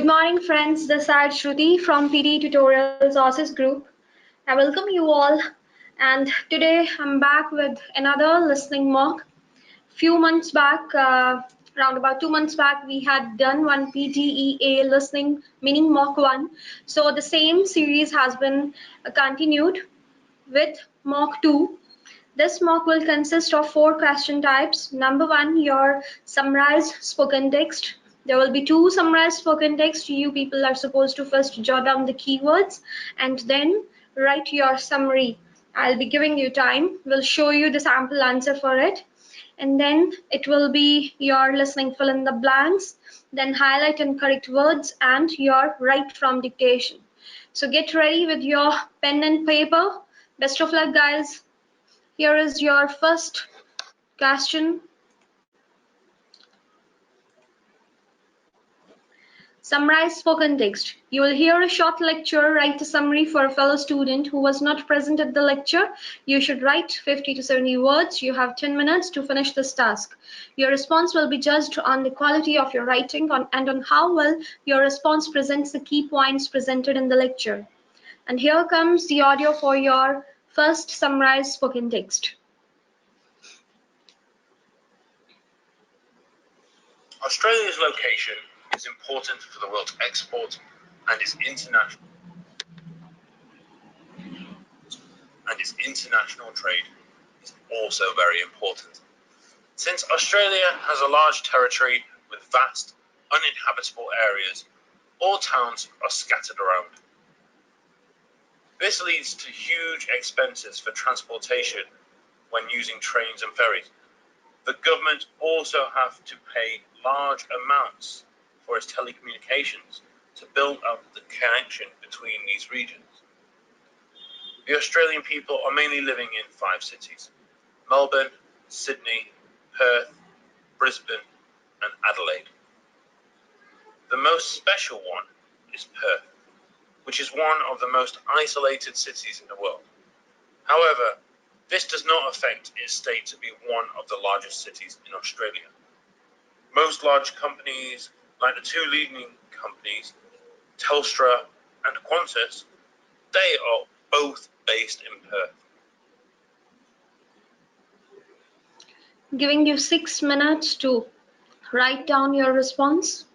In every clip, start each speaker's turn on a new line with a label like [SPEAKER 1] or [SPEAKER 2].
[SPEAKER 1] Good morning, friends. This is Shruti from PTE Tutorials Sources Group. I welcome you all, and today I'm back with another listening mock. Few months back, around about 2 months back, we had done one PTE-A listening meaning mock one. So the same series has been continued with mock 2. This mock will consist of 4 question types. Number 1, your summarized spoken text. There will be 2 summarized spoken text. You people are supposed to first jot down the keywords and then write your summary. I'll be giving you time. We'll show you the sample answer for it. And then it will be your listening fill in the blanks, then highlight and correct words, and your write from dictation. So get ready with your pen and paper. Best of luck, guys. Here is your first question. Summarize spoken text. You will hear a short lecture. Write a summary for a fellow student who was not present at the lecture. You should write 50 to 70 words. You have 10 minutes to finish this task. Your response will be judged on the quality of your writing and on how well your response presents the key points presented in the lecture. And here comes the audio for your first summarized spoken text.
[SPEAKER 2] Australia's location is important for the world's export and its international trade is also very important. Since Australia has a large territory with vast uninhabitable areas, all towns are scattered around. This leads to huge expenses for transportation when using trains and ferries. The government also have to pay large amounts for its telecommunications to build up the connection between these regions. The Australian people are mainly living in 5 cities: Melbourne, Sydney, Perth, Brisbane, and Adelaide. The most special one is Perth, which is one of the most isolated cities in the world. However, this does not affect its state to be one of the largest cities in Australia. Most large companies, like the 2 leading companies, Telstra and Qantas, they are both based in Perth.
[SPEAKER 1] Giving you 6 minutes to write down your response.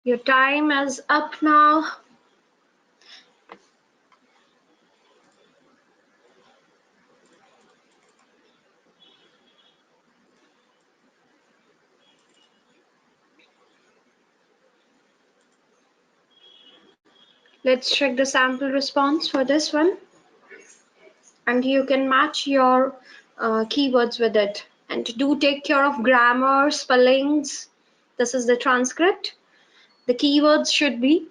[SPEAKER 1] Your time is up now. Let's check the sample response for this one. And you can match your keywords with it. And do take care of grammar, spellings. This is the transcript. The keywords should be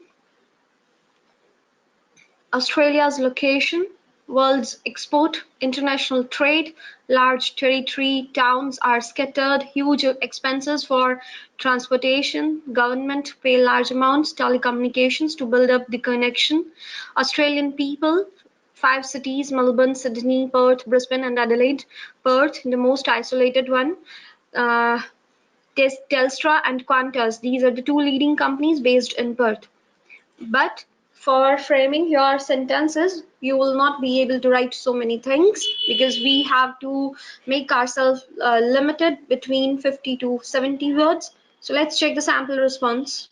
[SPEAKER 1] Australia's location, world's export, international trade, large territory, towns are scattered, huge expenses for transportation, government pay large amounts, telecommunications to build up the connection, Australian people, 5 cities, Melbourne, Sydney, Perth, Brisbane and Adelaide. Perth, the most isolated one. Uh, Telstra and Qantas, these are the two leading companies based in Perth. But for framing your sentences, you will not be able to write so many things because we have to make ourselves limited between 50 to 70 words. So let's check the sample response.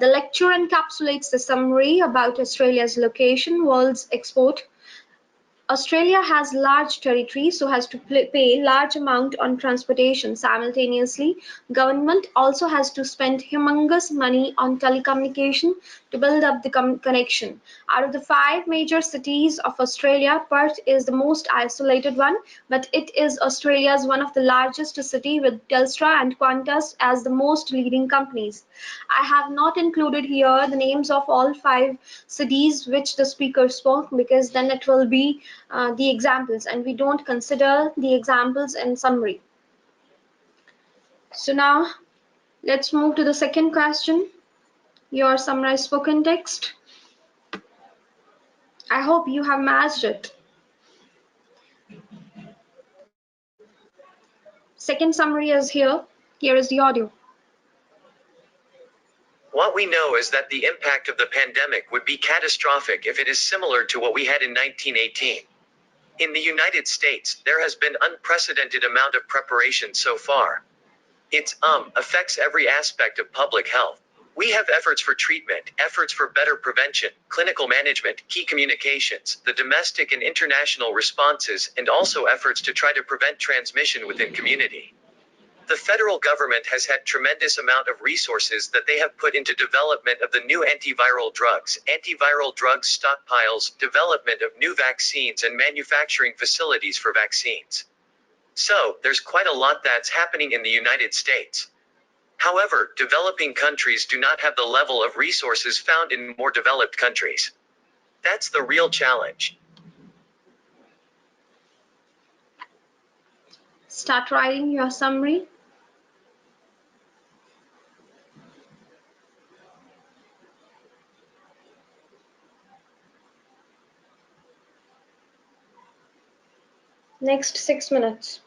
[SPEAKER 1] The lecture encapsulates the summary about Australia's location, world's export, Australia has large territory, so has to pay large amount on transportation. Simultaneously, government also has to spend humongous money on telecommunication to build up the connection. Out of the 5 major cities of Australia, Perth is the most isolated one, but it is Australia's one of the largest city with Telstra and Qantas as the most leading companies. I have not included here the names of all 5 cities which the speaker spoke because then it will be the examples and we don't consider the examples in summary. So now let's move to the second question, your summarized spoken text. I hope you have matched it. Second summary is here. Here is the audio.
[SPEAKER 3] What we know is that the impact of the pandemic would be catastrophic if it is similar to what we had in 1918. In the United States, there has been unprecedented amount of preparation so far. It affects every aspect of public health. We have efforts for treatment, efforts for better prevention, clinical management, key communications, the domestic and international responses, and also efforts to try to prevent transmission within community. The federal government has had tremendous amount of resources that they have put into development of the new antiviral drugs stockpiles, development of new vaccines and manufacturing facilities for vaccines. So, there's quite a lot that's happening in the United States. However, developing countries do not have the level of resources found in more developed countries. That's the real challenge.
[SPEAKER 1] Start writing your summary. Next 6 minutes.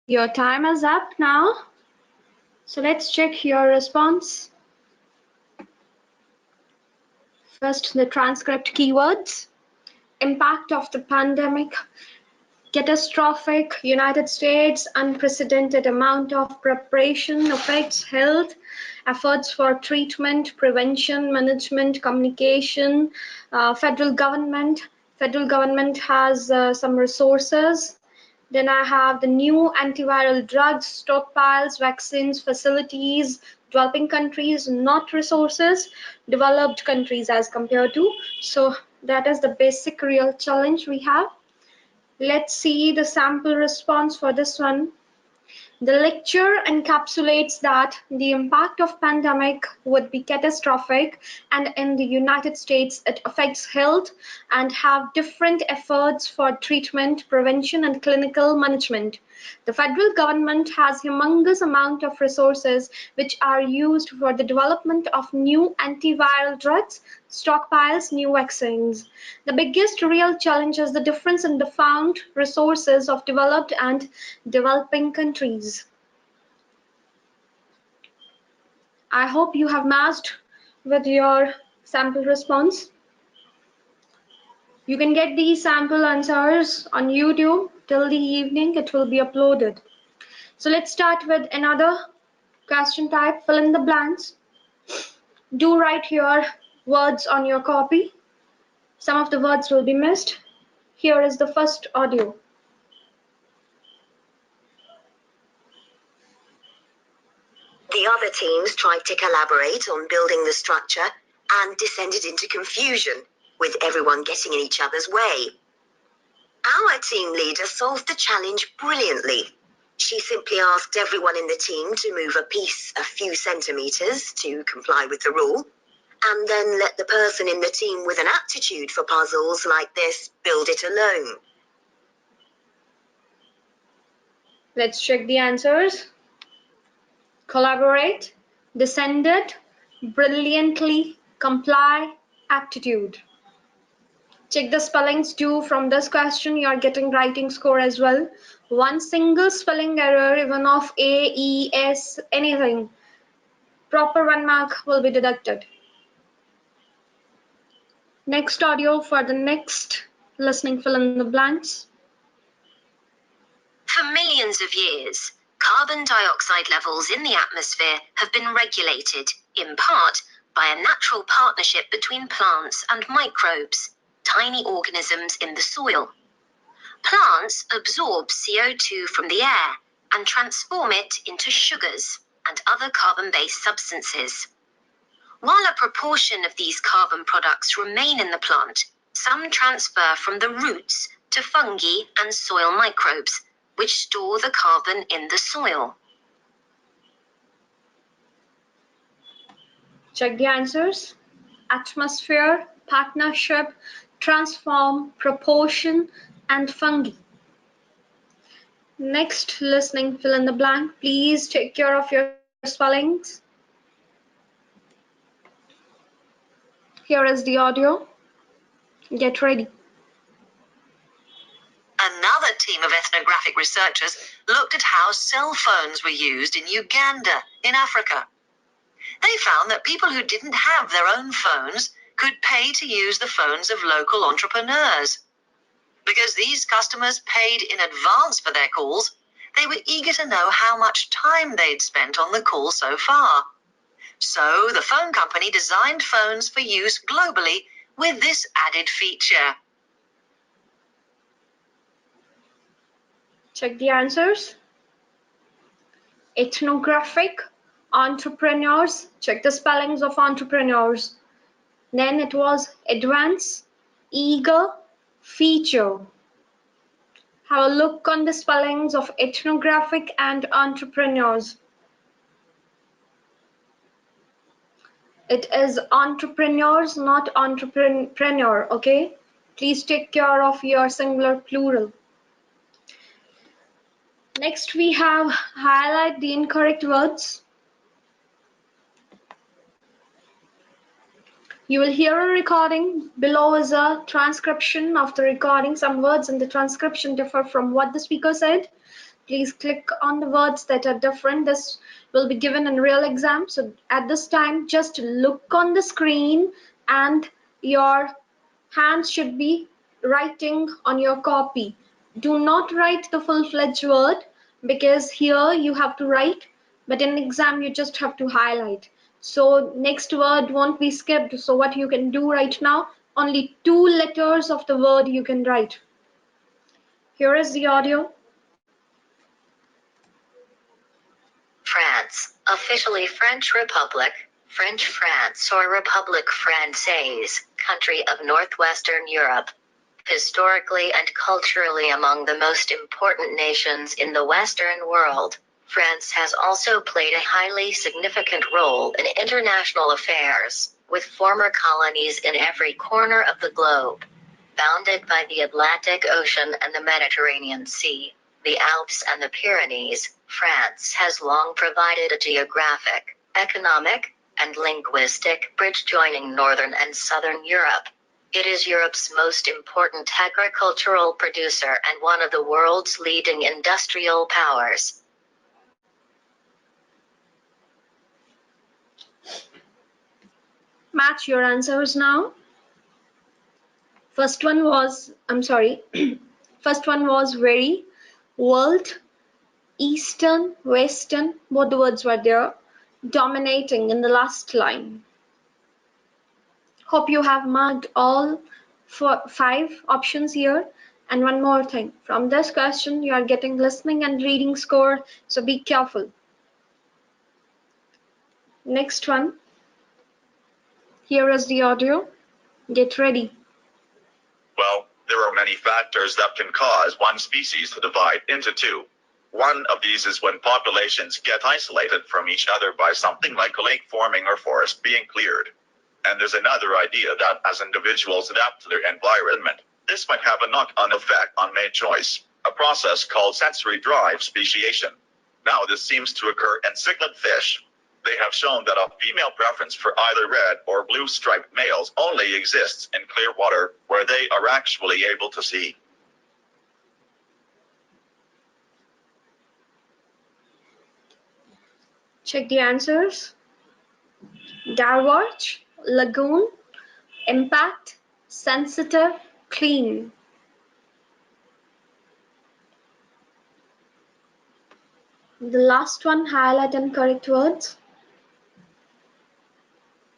[SPEAKER 1] Your time is up now. So let's check your response. First, the transcript keywords. Impact of the pandemic. Catastrophic. United States. Unprecedented amount of preparation. Affects health. Efforts for treatment, prevention, management, communication. Federal government. Federal government has some resources. Then I have the new antiviral drugs, stockpiles, vaccines, facilities, developing countries, not resources, developed countries as compared to. So that is the basic real challenge we have. Let's see the sample response for this one. The lecture encapsulates that the impact of pandemic would be catastrophic, and in the United States it affects health and have different efforts for treatment, prevention and clinical management. The federal government has humongous amount of resources which are used for the development of new antiviral drugs, stockpiles, new vaccines. The biggest real challenge is the difference in the found resources of developed and developing countries. I hope you have matched with your sample response. You can get these sample answers on YouTube till the evening. It will be uploaded. So let's start with another question type, fill in the blanks. Do write your words on your copy. Some of the words will be missed. Here is the first audio.
[SPEAKER 4] The other teams tried to collaborate on building the structure and descended into confusion, with everyone getting in each other's way. Our team leader solved the challenge brilliantly. She simply asked everyone in the team to move a piece a few centimeters to comply with the rule, and then let the person in the team with an aptitude for puzzles like this build it alone.
[SPEAKER 1] Let's check the answers. Collaborate, descended, brilliantly, comply, aptitude. Check the spellings too. From this question you are getting writing score as well. One single spelling error, even of A, E, S, anything, proper 1 mark will be deducted. Next audio for the next listening fill in the blanks.
[SPEAKER 4] For millions of years, carbon dioxide levels in the atmosphere have been regulated, in part, by a natural partnership between plants and microbes, tiny organisms in the soil. Plants absorb CO2 from the air and transform it into sugars and other carbon-based substances. While a proportion of these carbon products remain in the plant, some transfer from the roots to fungi and soil microbes, which store the carbon in the soil.
[SPEAKER 1] Check the answers. Atmosphere, partnership, transform, proportion, and fungi. Next listening fill in the blank. Please take care of your spellings. Here is the audio. Get ready.
[SPEAKER 4] Another team of ethnographic researchers looked at how cell phones were used in Uganda, in Africa. They found that people who didn't have their own phones could pay to use the phones of local entrepreneurs. Because these customers paid in advance for their calls, they were eager to know how much time they'd spent on the call so far. So the phone company designed phones for use globally with this added feature.
[SPEAKER 1] Check the answers. Ethnographic, entrepreneurs. Check the spellings of entrepreneurs. Then it was advance, eager, feature. Have a look on the spellings of ethnographic and entrepreneurs. It is entrepreneurs, not entrepreneur, okay? Please take care of your singular plural. Next we have highlight the incorrect words. You will hear a recording. Below is a transcription of the recording. Some words in the transcription differ from what the speaker said. Please click on the words that are different. This will be given in real exam. So at this time, just look on the screen and your hands should be writing on your copy. Do not write the full-fledged word because here you have to write, but in exam you just have to highlight. So next word won't be skipped. So what you can do right now, only 2 letters of the word you can write. Here is the audio.
[SPEAKER 4] France, officially French Republic, French France or République Française, country of northwestern Europe. Historically and culturally among the most important nations in the Western world, France has also played a highly significant role in international affairs, with former colonies in every corner of the globe. Bounded by the Atlantic Ocean and the Mediterranean Sea, the Alps and the Pyrenees, France has long provided a geographic, economic, and linguistic bridge joining northern and southern Europe. It is Europe's most important agricultural producer and one of the world's leading industrial powers.
[SPEAKER 1] Match your answers now. First one was, first one was very, world, eastern, western, both the words were there, dominating in the last line. Hope you have marked all 5 options here. And one more thing, from this question you are getting listening and reading score, so be careful. Next one, here is the audio. Get ready.
[SPEAKER 5] Well, there are many factors that can cause one species to divide into 2. One of these is when populations get isolated from each other by something like a lake forming or forest being cleared. And there's another idea that as individuals adapt to their environment, this might have a knock-on effect on mate choice, a process called sensory drive speciation. Now this seems to occur in cichlid fish. They have shown that a female preference for either red or blue striped males only exists in clear water where they are actually able to see.
[SPEAKER 1] Check the answers. Garwatch, lagoon, impact, sensitive, clean. The last one, highlight and correct words.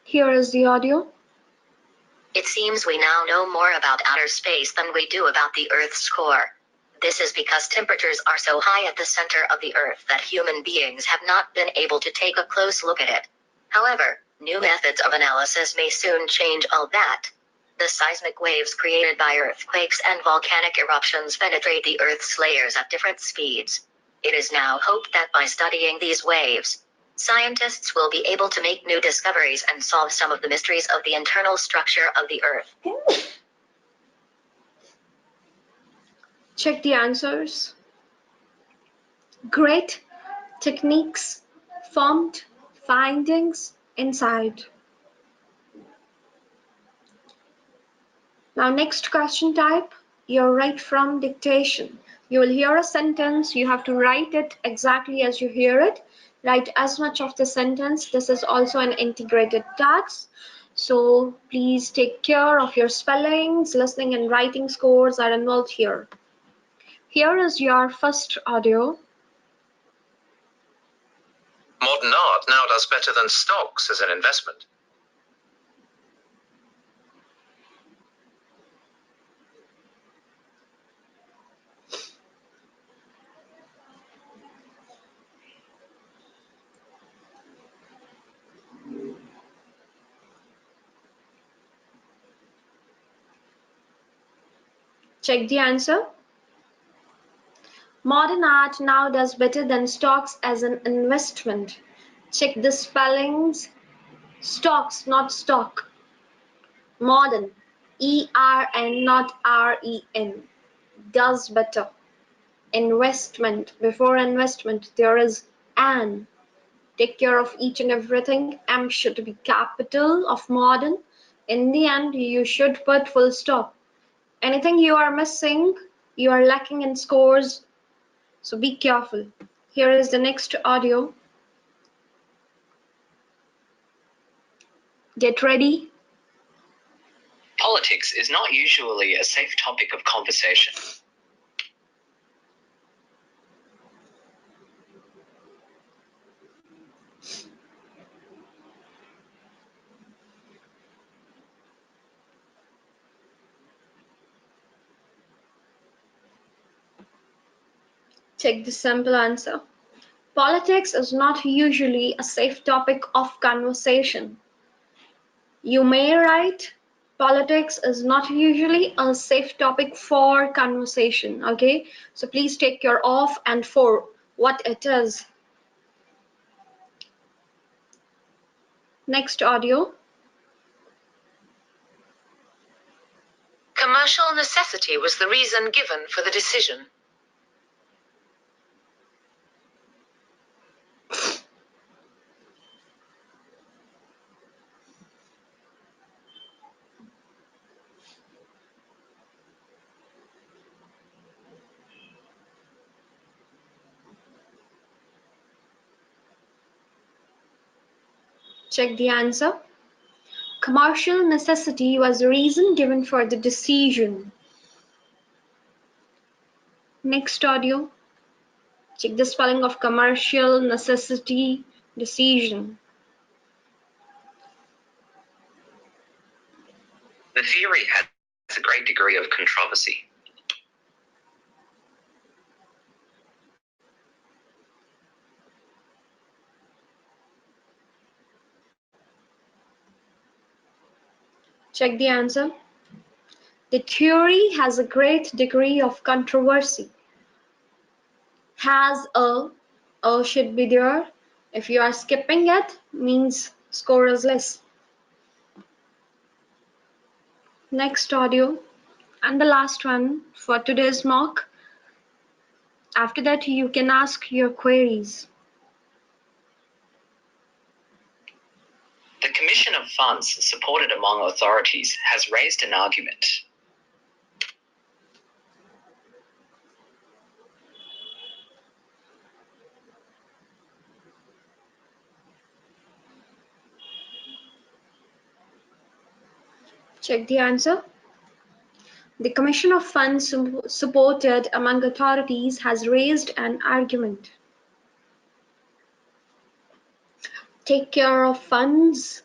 [SPEAKER 1] Here is the audio.
[SPEAKER 4] It seems we now know more about outer space than we do about the Earth's core. This is because temperatures are so high at the center of the Earth that human beings have not been able to take a close look at it. However, new methods of analysis may soon change all that. The seismic waves created by earthquakes and volcanic eruptions penetrate the Earth's layers at different speeds. It is now hoped that by studying these waves, scientists will be able to make new discoveries and solve some of the mysteries of the internal structure of the Earth.
[SPEAKER 1] Check the answers. Great techniques, formed findings, insight. Now next question type, you'll write from dictation. You will hear a sentence, you have to write it exactly as you hear it. Write as much of the sentence. This is also an integrated task. So please take care of your spellings, listening and writing scores are involved here. Here is your first audio.
[SPEAKER 3] Modern art now does better than stocks as an investment.
[SPEAKER 1] Check the answer. Modern art now does better than stocks as an investment. Check the spellings. Stocks, not stock. Modern, E-R-N, not R-E-N. Does better. Investment, before investment there is an. Take care of each and everything. M should be capital of modern. In the end, you should put full stop. Anything you are missing, you are lacking in scores, So be careful. Here is the next audio. Get ready.
[SPEAKER 3] Politics is not usually a safe topic of conversation.
[SPEAKER 1] Check the simple answer. Politics is not usually a safe topic of conversation. You may write, politics is not usually a safe topic for conversation. Okay, so please take care of and for what it is. Next audio.
[SPEAKER 4] Commercial necessity was the reason given for the decision.
[SPEAKER 1] Check the answer. Commercial necessity was the reason given for the decision. Next audio. Check the spelling of commercial necessity decision.
[SPEAKER 3] The theory has a great degree of controversy.
[SPEAKER 1] Check the answer. The theory has a great degree of controversy. Has a should be there. If you are skipping it, means score is less. Next audio and the last one for today's mock. After that, you can ask your queries.
[SPEAKER 3] The Commission of Funds supported among authorities has raised an argument.
[SPEAKER 1] Check the answer. The Commission of Funds supported among authorities has raised an argument. Take care of funds.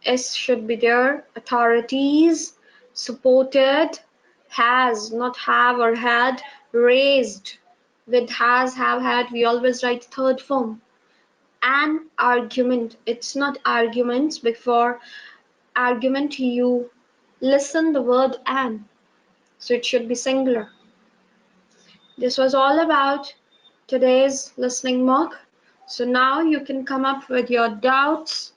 [SPEAKER 1] S should be there. Authorities supported has, not have or had, raised. With has, have, had, we always write third form. An argument. It's not arguments. Before argument, you listen the word an. So it should be singular. This was all about today's listening mock. So now you can come up with your doubts.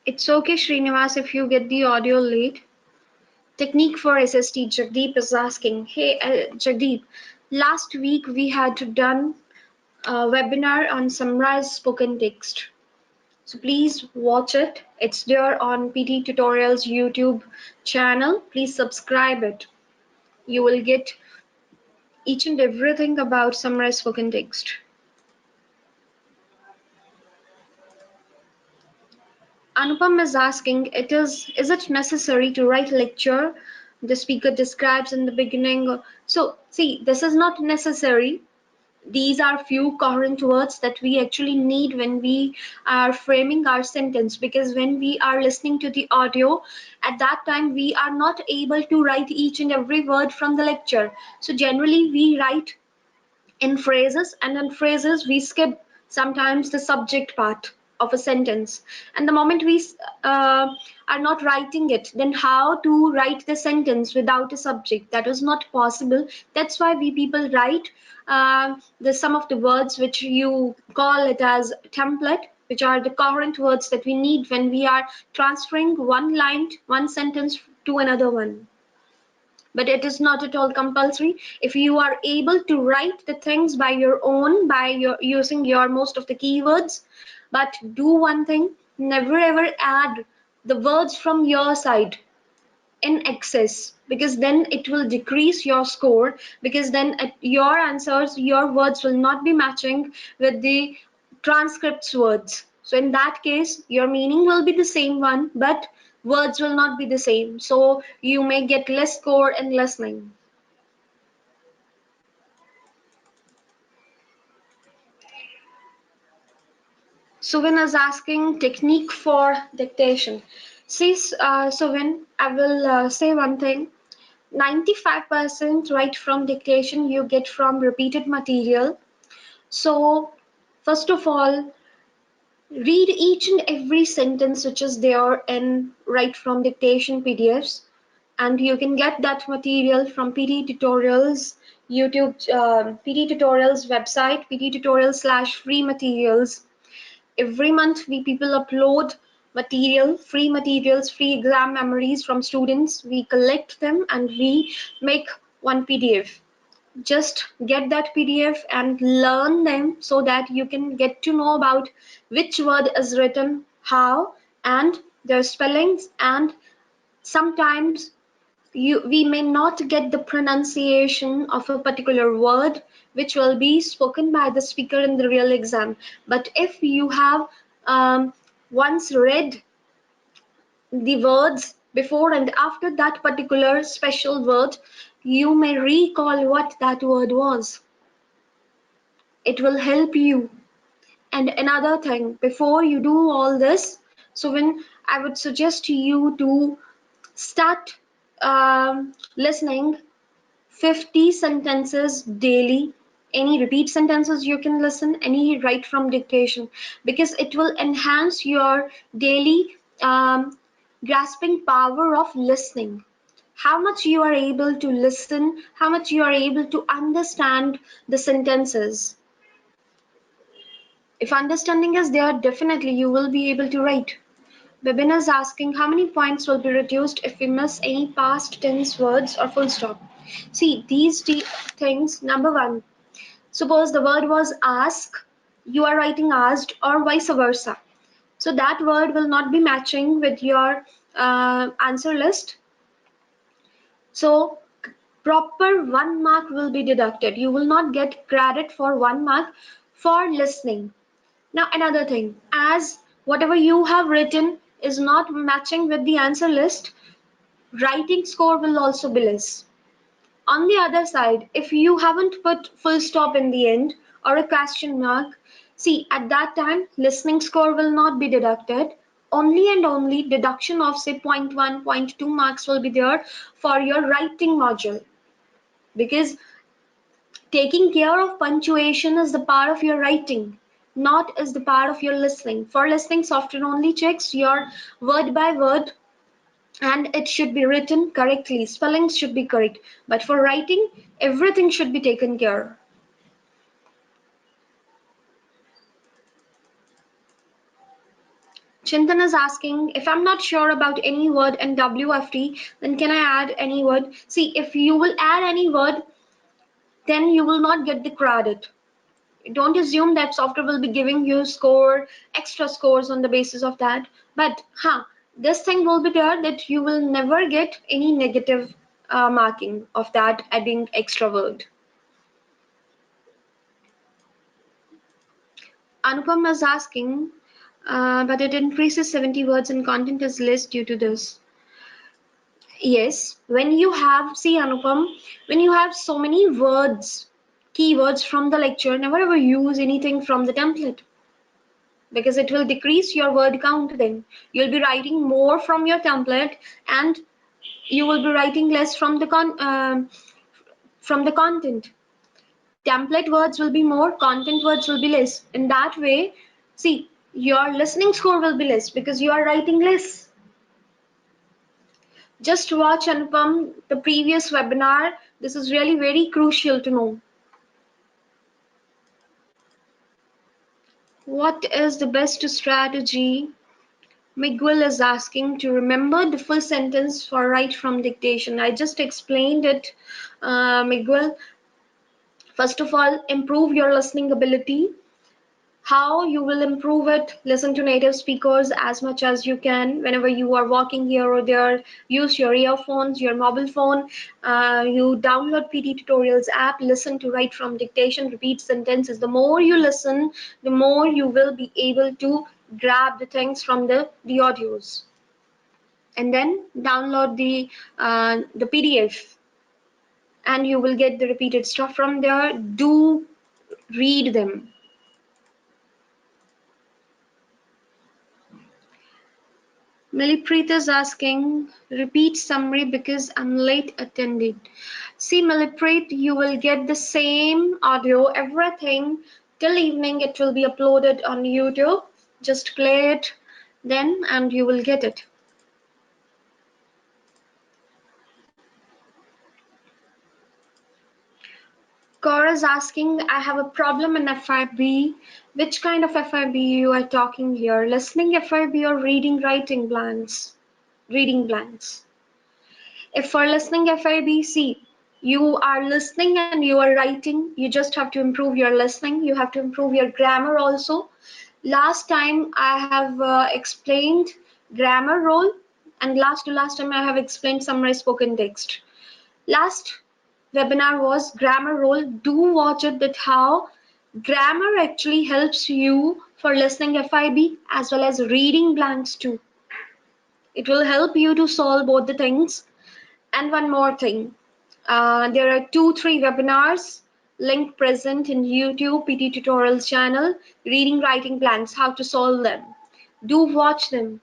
[SPEAKER 1] It's okay, Srinivas, if you get the audio late. Technique for SST, Jagdeep is asking. Hey, Jagdeep, last week we had done a webinar on Summarise Spoken Text. So please watch it. It's there on PT Tutorials YouTube channel. Please subscribe it. You will get each and everything about Summarise Spoken Text. Anupam is asking, is it necessary to write lecture the speaker describes in the beginning? So see, this is not necessary. These are few current words that we actually need when we are framing our sentence, because when we are listening to the audio, at that time we are not able to write each and every word from the lecture. So generally we write in phrases, and in phrases we skip sometimes the subject part of a sentence, and the moment we are not writing it, then how to write the sentence without a subject? That is not possible. That's why we people write the some of the words which you call it as template, which are the current words that we need when we are transferring one line, one sentence to another one. But it is not at all compulsory. If you are able to write the things by your own, by your using your most of the keywords, but do one thing, never ever add the words from your side in excess, because then it will decrease your score, because then your answers, your words will not be matching with the transcript's words. So in that case, your meaning will be the same one, but words will not be the same. So you may get less score in listening. Suvin is asking technique for dictation. See, Suvin, I will say one thing. 95% right from dictation you get from repeated material. So, first of all, read each and every sentence which is there in right from dictation PDFs, and you can get that material from PT Tutorials YouTube, PT Tutorials website, PT Tutorials / free materials. Every month we people upload material, free materials, free exam memories from students. We collect them and we make one PDF. Just get that PDF and learn them so that you can get to know about which word is written how and their spellings, and sometimes we may not get the pronunciation of a particular word which will be spoken by the speaker in the real exam. But if you have once read the words before and after that particular special word, you may recall what that word was. It will help you. And another thing, before you do all this, so when I would suggest you to start listening 50 sentences daily. Any repeat sentences you can listen, any write from dictation, because it will enhance your daily grasping power of listening. How much you are able to listen, how much you are able to understand the sentences. If understanding is there, definitely you will be able to write. Bibin is asking how many points will be reduced if we miss any past tense words or full stop. See, these things, number one, suppose the word was ask, you are writing asked or vice versa. So that word will not be matching with your answer list. So proper 1 mark will be deducted. You will not get credit for 1 mark for listening. Now another thing, as whatever you have written is not matching with the answer list, writing score will also be less. On the other side, if you haven't put full stop in the end or a question mark, see at that time listening score will not be deducted. Only and only deduction of say 0.1, 0.2 marks will be there for your writing module, because taking care of punctuation is the part of your writing, not is the part of your listening. For listening, software only checks your word by word and it should be written correctly. Spellings should be correct. But for writing, everything should be taken care. Chintan is asking, if I'm not sure about any word in WFT, then can I add any word? See, if you will add any word, then you will not get the credit. Don't assume that software will be giving you extra scores on the basis of that. But this thing will be there that you will never get any negative marking of that adding extra word. Anupam is asking, but it increases 70 words in content is less due to this. Yes, when you have, see Anupam, when you have so many words, keywords from the lecture, never ever use anything from the template, because it will decrease your word count. Then you'll be writing more from your template and you will be writing less from the content. Template words will be more, content words will be less. In that way, see, your listening score will be less because you are writing less. Just watch Anupam, the previous webinar. This is really very crucial to know. What is the best strategy? Miguel is asking to remember the full sentence for write from dictation. I just explained it, Miguel. First of all, improve your listening ability. How you will improve it? Listen to native speakers as much as you can. Whenever you are walking here or there, use your earphones, your mobile phone. You download PT Tutorials app, listen to write from dictation, repeat sentences. The more you listen, the more you will be able to grab the things from the audios. And then download the PDF, and you will get the repeated stuff from there. Do read them. Milipreet is asking, repeat summary because I'm late attended. See, Milipreet, you will get the same audio, everything till evening. It will be uploaded on YouTube. Just play it then and you will get it. Cora is asking, I have a problem in FIB. Which kind of FIB you are talking here? Listening FIB or reading writing blanks? Reading blanks. If for listening FIB, see, you are listening and you are writing, you just have to improve your listening. You have to improve your grammar also. Last time I have explained grammar role, and last time I have explained Summarise Spoken Text. Last webinar was grammar role. Do watch it, that how grammar actually helps you for listening FIB as well as reading blanks too. It will help you to solve both the things. And one more thing, there are 2-3 webinars link present in YouTube PT Tutorials channel, reading writing plans, how to solve them. Do watch them.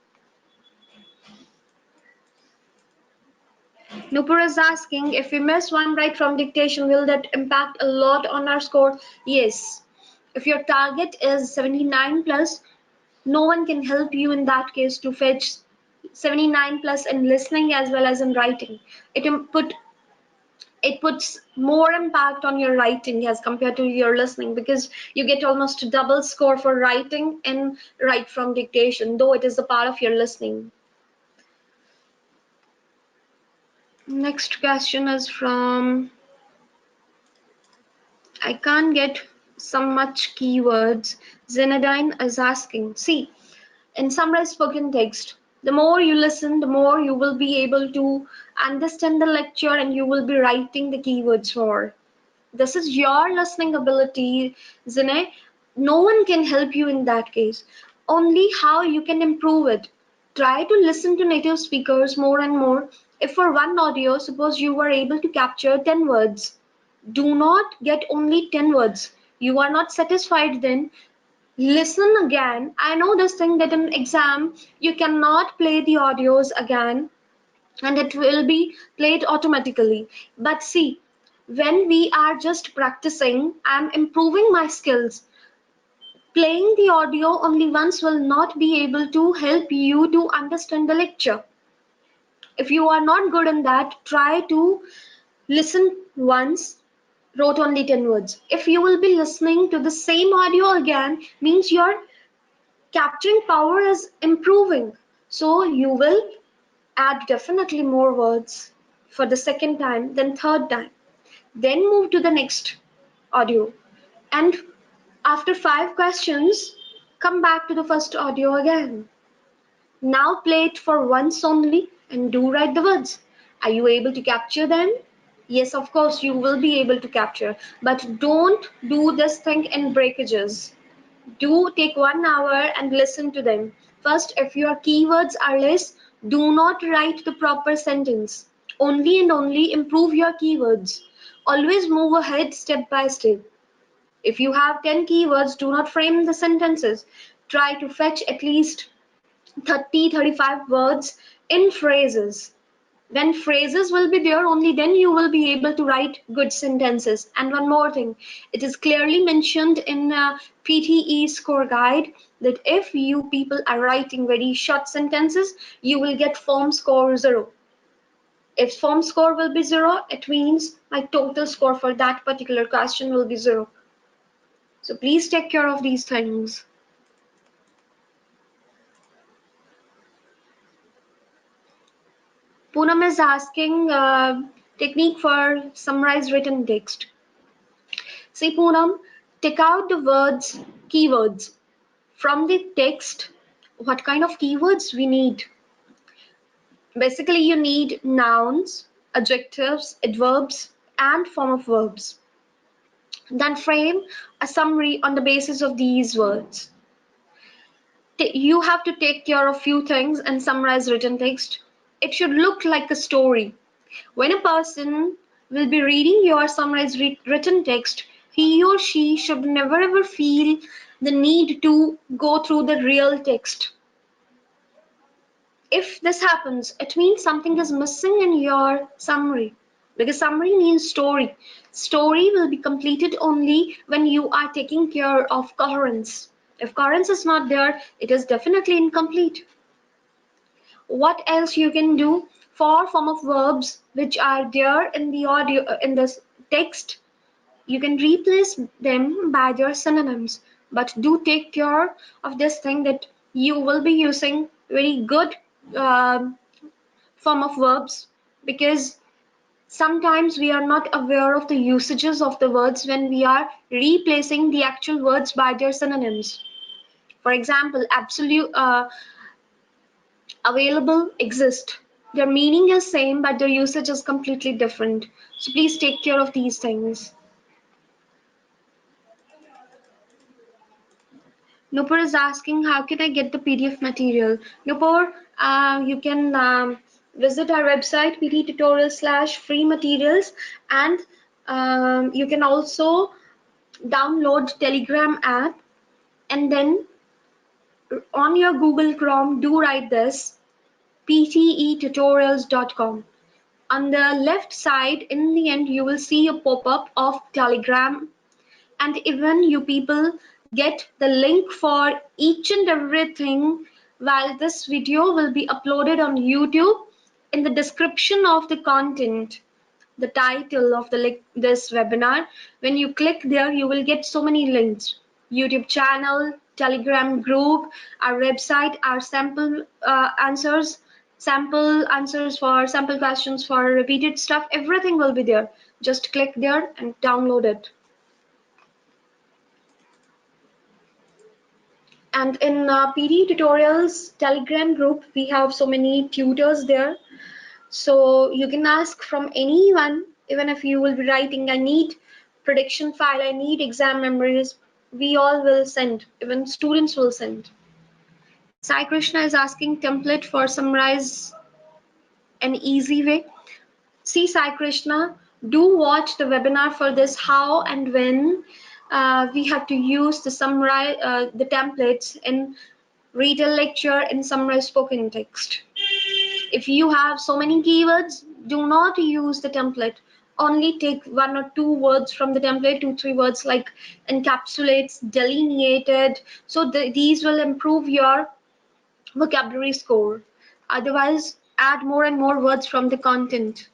[SPEAKER 1] Nupur is asking, if we miss one write from dictation, will that impact a lot on our score? Yes. If your target is 79 plus, no one can help you in that case to fetch 79 plus in listening as well as in writing. It puts more impact on your writing as compared to your listening, because you get almost a double score for writing and write from dictation, though it is a part of your listening. Next question is from, I can't get some much keywords. Zenadine is asking, see, in Summarise Spoken Text, the more you listen, the more you will be able to understand the lecture and you will be writing the keywords more. This is your listening ability, Zine. No one can help you in that case. Only how you can improve it. Try to listen to native speakers more and more. If for one audio, suppose you were able to capture 10 words, do not get only 10 words. You are not satisfied then. Listen again. I know this thing that in exam, you cannot play the audios again and it will be played automatically. But see, when we are just practicing, I'm improving my skills. Playing the audio only once will not be able to help you to understand the lecture. If you are not good in that, try to listen once, wrote only 10 words. If you will be listening to the same audio again, means your capturing power is improving. So you will add definitely more words for the second time, then third time. Then move to the next audio. And after 5 questions, come back to the first audio again. Now play it for once only and do write the words. Are you able to capture them? Yes, of course, you will be able to capture. But don't do this thing in breakages. Do take 1 hour and listen to them. First, if your keywords are less, do not write the proper sentence. Only and only improve your keywords. Always move ahead step by step. If you have 10 keywords, do not frame the sentences. Try to fetch at least 30-35 words in phrases. When phrases will be there, only then you will be able to write good sentences. And one more thing, it is clearly mentioned in PTE score guide that if you people are writing very short sentences, you will get form score 0. If form score will be 0, it means my total score for that particular question will be 0. So please take care of these things. Poonam is asking technique for summarize written text. See Poonam, take out the words, keywords from the text. What kind of keywords we need? Basically, you need nouns, adjectives, adverbs, and form of verbs. Then frame a summary on the basis of these words. You have to take care of few things and summarize written text. It should look like a story. When a person will be reading your summarized written text, he or she should never ever feel the need to go through the real text. If this happens, it means something is missing in your summary. Because summary means story. Story will be completed only when you are taking care of coherence. If coherence is not there, it is definitely incomplete. What else you can do for form of verbs which are there in the audio in this text? You can replace them by their synonyms, but do take care of this thing that you will be using very good uh, form of verbs, because sometimes we are not aware of the usages of the words when we are replacing the actual words by their synonyms. For example, absolute, available, exist. Their meaning is same, but their usage is completely different. So please take care of these things. Nupur is asking, how can I get the PDF material? Nupur, you can visit our website, pttutorial/free materials, and you can also download Telegram app, and then on your Google Chrome, do write this, ptetutorials.com. On the left side, in the end, you will see a pop-up of Telegram, and even you people get the link for each and everything while this video will be uploaded on YouTube. In the description of the content, the title of this webinar, when you click there, you will get so many links: YouTube channel, Telegram group, our website, our sample answers for sample questions for repeated stuff. Everything will be there. Just click there and download it. And in PD tutorials Telegram group, we have so many tutors there. So you can ask from anyone, even if you will be writing, I need prediction file, I need exam memories, we all will send, even students will send. Sai Krishna is asking template for summarize an easy way. See Sai Krishna, do watch the webinar for this, how and when we have to use the summarize the templates in read a lecture in Summarise Spoken Text. If you have so many keywords, do not use the template. Only take 1 or 2 words from the template, 2-3 words like encapsulates, delineated. So these will improve your vocabulary score. Otherwise, add more and more words from the content,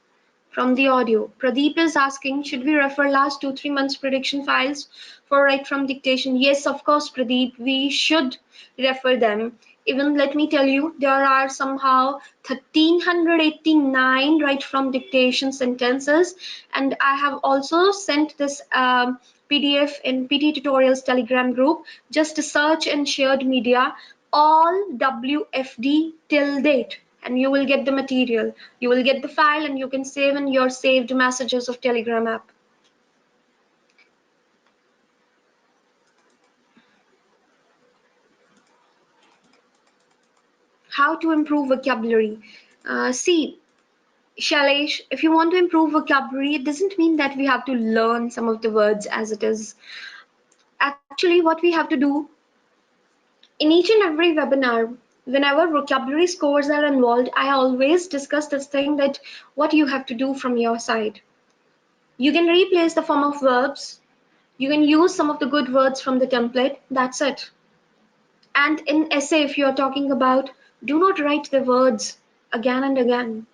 [SPEAKER 1] from the audio. Pradeep is asking, should we refer last 2-3 months prediction files for write from dictation? Yes, of course, Pradeep, we should refer them. Even let me tell you, there are somehow 1389 write from dictation sentences, and I have also sent this PDF in PT Tutorials Telegram group. Just search in shared media all WFD till date, and you will get the material. You will get the file, and you can save in your saved messages of Telegram app. How to improve vocabulary? See, Shailesh, if you want to improve vocabulary, it doesn't mean that we have to learn some of the words as it is. Actually, what we have to do in each and every webinar, whenever vocabulary scores are involved, I always discuss this thing that what you have to do from your side. You can replace the form of verbs. You can use some of the good words from the template. That's it. And in essay, if you're talking about, do not write the words again and again.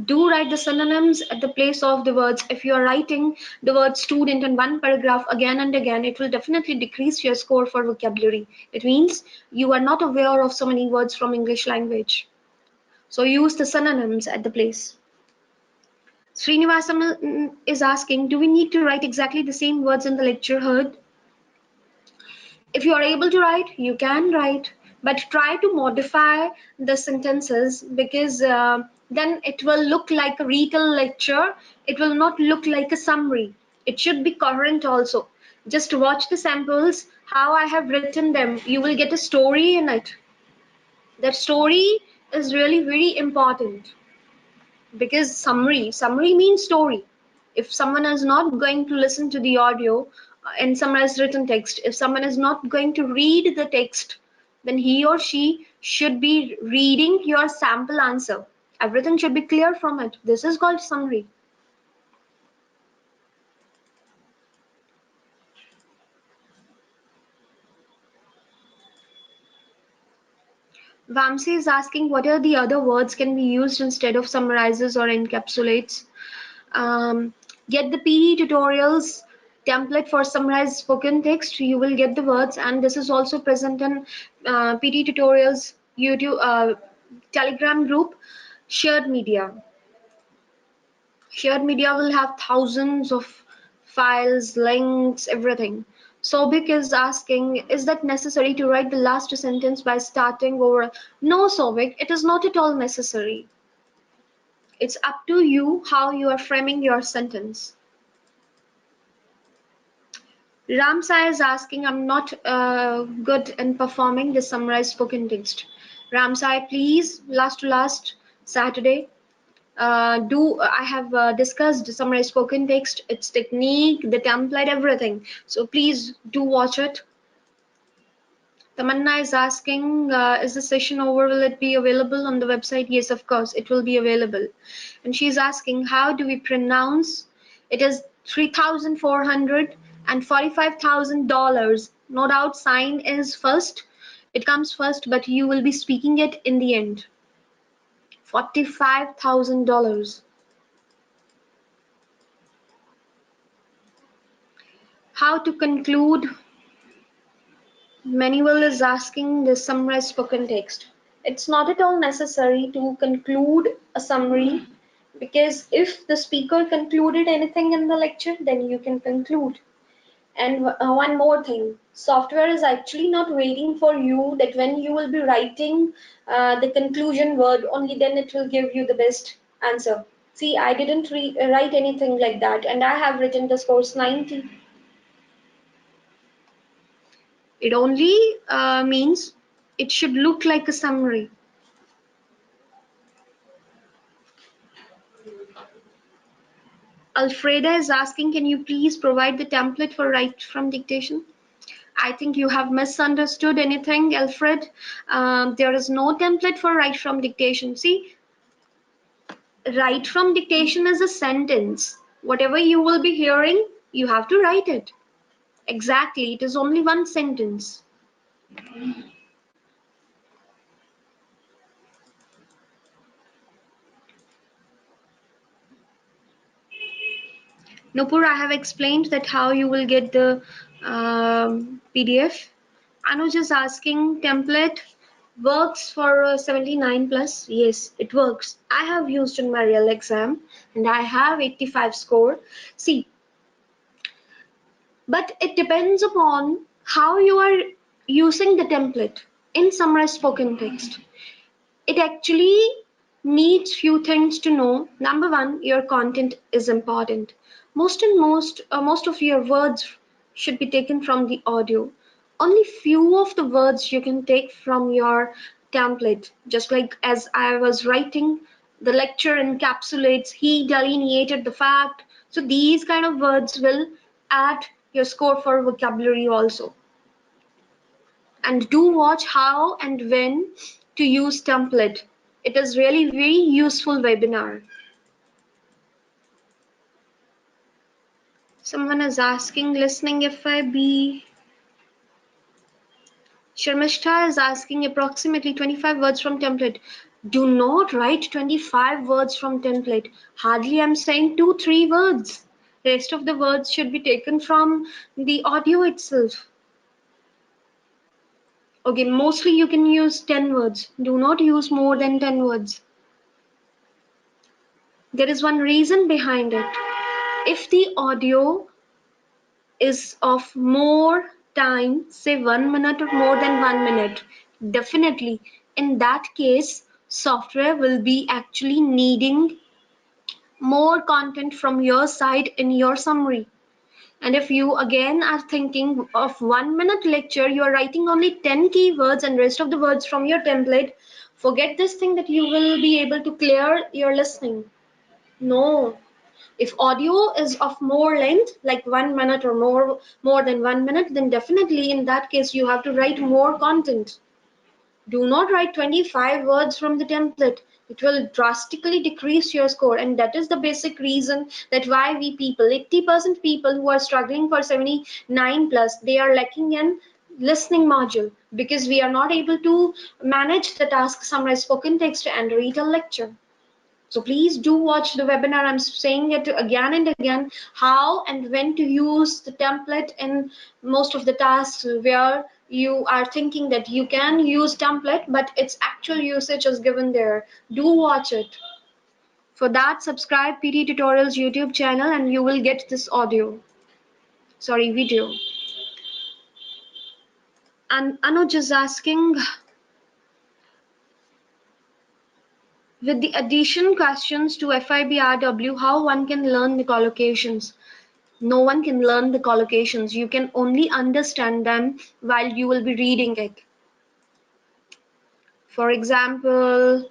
[SPEAKER 1] Do write the synonyms at the place of the words. If you are writing the word student in one paragraph again and again, it will definitely decrease your score for vocabulary. It means you are not aware of so many words from English language. So use the synonyms at the place. Srinivasam is asking, do we need to write exactly the same words in the lecture heard? If you are able to write, you can write, but try to modify the sentences because then it will look like a retail lecture. It will not look like a summary. It should be current also. Just watch the samples, how I have written them. You will get a story in it. That story is really very important because summary means story. If someone is not going to listen to the audio and summarize written text, if someone is not going to read the text, then he or she should be reading your sample answer. Everything should be clear from it. This is called summary. Vamsi is asking what are the other words can be used instead of summarizes or encapsulates. um, get the PE tutorials template for Summarise Spoken Text. You will get the words, and this is also present in PT tutorials YouTube Telegram group. Shared media will have thousands of files, links, everything. Sobik is asking, is that necessary to write the last sentence by starting over? No, Sobik, it is not at all necessary. It's up to you how you are framing your sentence. Ramsai is asking, I'm not good in performing the summarized spoken text. Ramsai, please, last to last Saturday, I have discussed summarized spoken text, its technique, the template, everything. So please do watch it. Tamanna is asking, is the session over? Will it be available on the website? Yes, of course, it will be available. And she's asking, how do we pronounce? It is $3,400 and $45,000. No doubt, sign is first. It comes first, but you will be speaking it in the end. $45,000. How to conclude? Manuel is asking the summarized spoken text. It's not at all necessary to conclude a summary because if the speaker concluded anything in the lecture, then you can conclude. And one more thing, software is actually not waiting for you that when you will be writing the conclusion word, only then it will give you the best answer. See, I didn't write anything like that, and I have written the scores 90. It only means it should look like a summary. Alfreda is asking, can you please provide the template for write from dictation? I think you have misunderstood anything, Alfred. There is no template for write from dictation. See, write from dictation is a sentence. Whatever you will be hearing, you have to write it. Exactly, it is only one sentence. Nupur, I have explained that how you will get the PDF. Anuj is asking, template works for 79 plus. Yes, it works. I have used in my real exam and I have 85 score. See, but it depends upon how you are using the template in Summarise Spoken Text. It actually needs few things to know. Number one, your content is important. Most of your words should be taken from the audio. Only few of the words you can take from your template. Just like as I was writing, the lecture encapsulates, he delineated the fact. So these kind of words will add your score for vocabulary also. and do watch how and when to use template. It is really very useful webinar. Someone is asking listening FIB. Sharmishta is asking approximately 25 words from template. Do not write 25 words from template. Hardly I'm saying 2-3 words. Rest of the words should be taken from the audio itself. Okay, mostly you can use 10 words. Do not use more than 10 words. There is one reason behind it. If the audio is of more time, say 1 minute or more than 1 minute, definitely in that case, software will be actually needing more content from your side in your summary. And if you again are thinking of 1 minute lecture, you are writing only 10 keywords and rest of the words from your template, forget this thing that you will be able to clear your listening. No. If audio is of more length, like 1 minute or more than 1 minute, then definitely in that case you have to write more content. Do not write 25 words from the template. It will drastically decrease your score, and that is the basic reason that why we people, 80% people who are struggling for 79 plus, they are lacking in listening module because we are not able to manage the task summarize spoken text and read a lecture. So please do watch the webinar. I'm saying it again and again, how and when to use the template in most of the tasks where you are thinking that you can use template, but its actual usage is given there. Do watch it. For that, subscribe PT Tutorials YouTube channel and you will get this video. And Anuj is asking, with the addition questions to FIBRW, how one can learn the collocations? No one can learn the collocations. You can only understand them while you will be reading it. For example,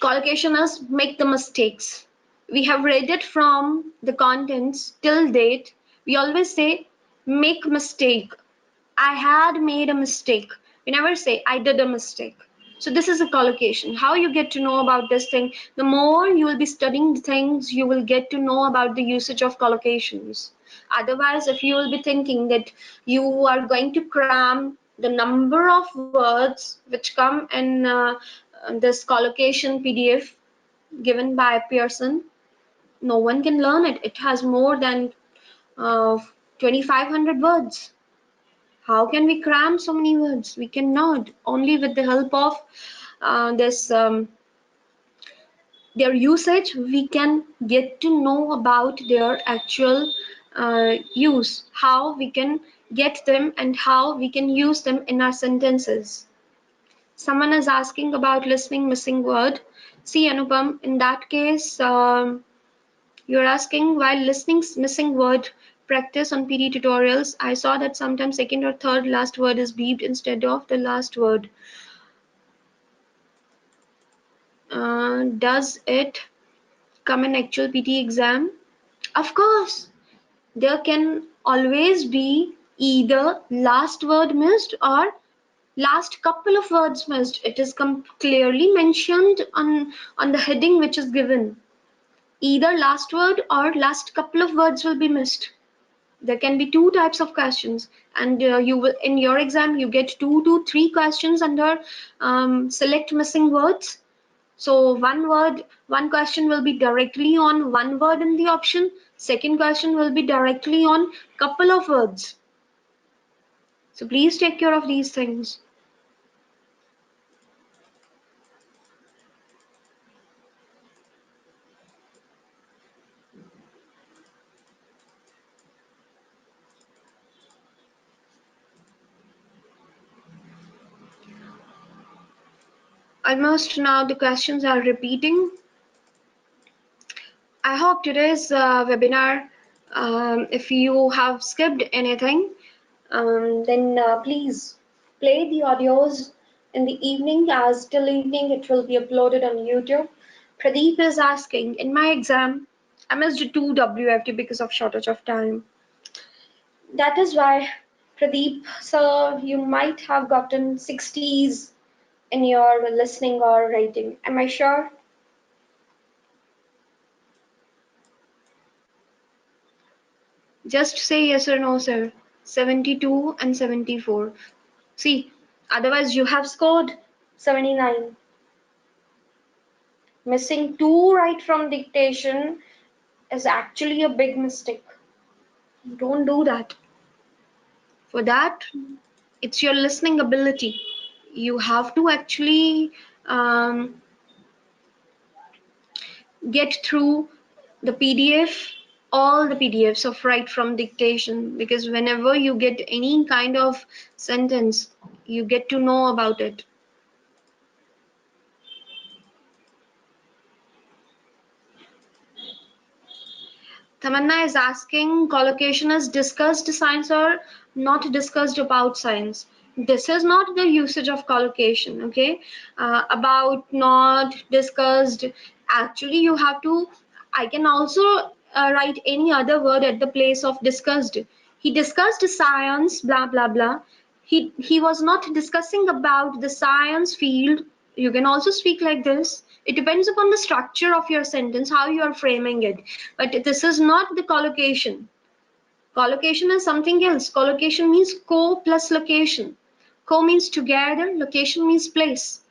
[SPEAKER 1] collocation is make the mistakes. We have read it from the contents till date. We always say make mistake. I had made a mistake. We never say I did a mistake. So this is a collocation. How you get to know about this thing? The more you will be studying the things, you will get to know about the usage of collocations. Otherwise, if you will be thinking that you are going to cram the number of words which come in this collocation PDF given by Pearson, no one can learn it. It has more than 2,500 words. How can we cram so many words? We cannot. Only with the help of this their usage, we can get to know about their actual use, how we can get them and how we can use them in our sentences. Someone is asking about listening missing word. See, Anupam, in that case, you're asking while listening missing word practice on PD tutorials, I saw that sometimes second or third last word is beeped instead of the last word. Does it come in actual PT exam? Of course, there can always be either last word missed or last couple of words missed. It is clearly mentioned on the heading which is given. Either last word or last couple of words will be missed. There can be two types of questions, and you will in your exam you get 2 to 3 questions under select missing words. So one question will be directly on one word in the option. Second question will be directly on couple of words. So please take care of these things. Almost now the questions are repeating. I hope today's webinar, if you have skipped anything, then please play the audios in the evening, as till evening it will be uploaded on YouTube. Pradeep is asking, in my exam, I missed 2 WFT because of shortage of time. That is why Pradeep, sir, you might have gotten 60s in your listening or writing. Am I sure? Just say yes or no, sir. 72 and 74. See, otherwise you have scored 79. Missing two right from dictation is actually a big mistake. Don't do that. For that, it's your listening ability. You have to actually get through the PDF, all the PDFs of right from dictation, because whenever you get any kind of sentence, you get to know about it. Tamanna is asking, collocation is discussed science or not discussed about science? This is not the usage of collocation, okay? About, not, discussed. Actually, you have to, I can also write any other word at the place of discussed. He discussed science, blah, blah, blah. He was not discussing about the science field. You can also speak like this. It depends upon the structure of your sentence, how you are framing it. But this is not the collocation. Collocation is something else. Collocation means co plus location. Co means together, location means place.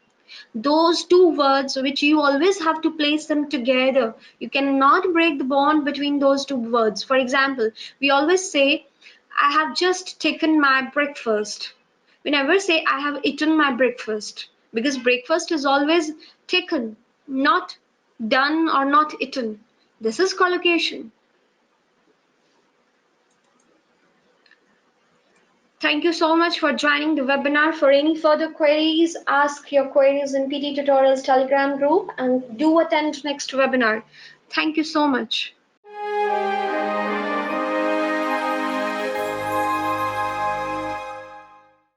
[SPEAKER 1] Those two words which you always have to place them together. You cannot break the bond between those two words. For example, we always say, I have just taken my breakfast. We never say, I have eaten my breakfast, because breakfast is always taken, not done or not eaten. This is collocation. Thank you so much for joining the webinar. For any further queries, ask your queries in PT Tutorials Telegram group and do attend next webinar. Thank you so much.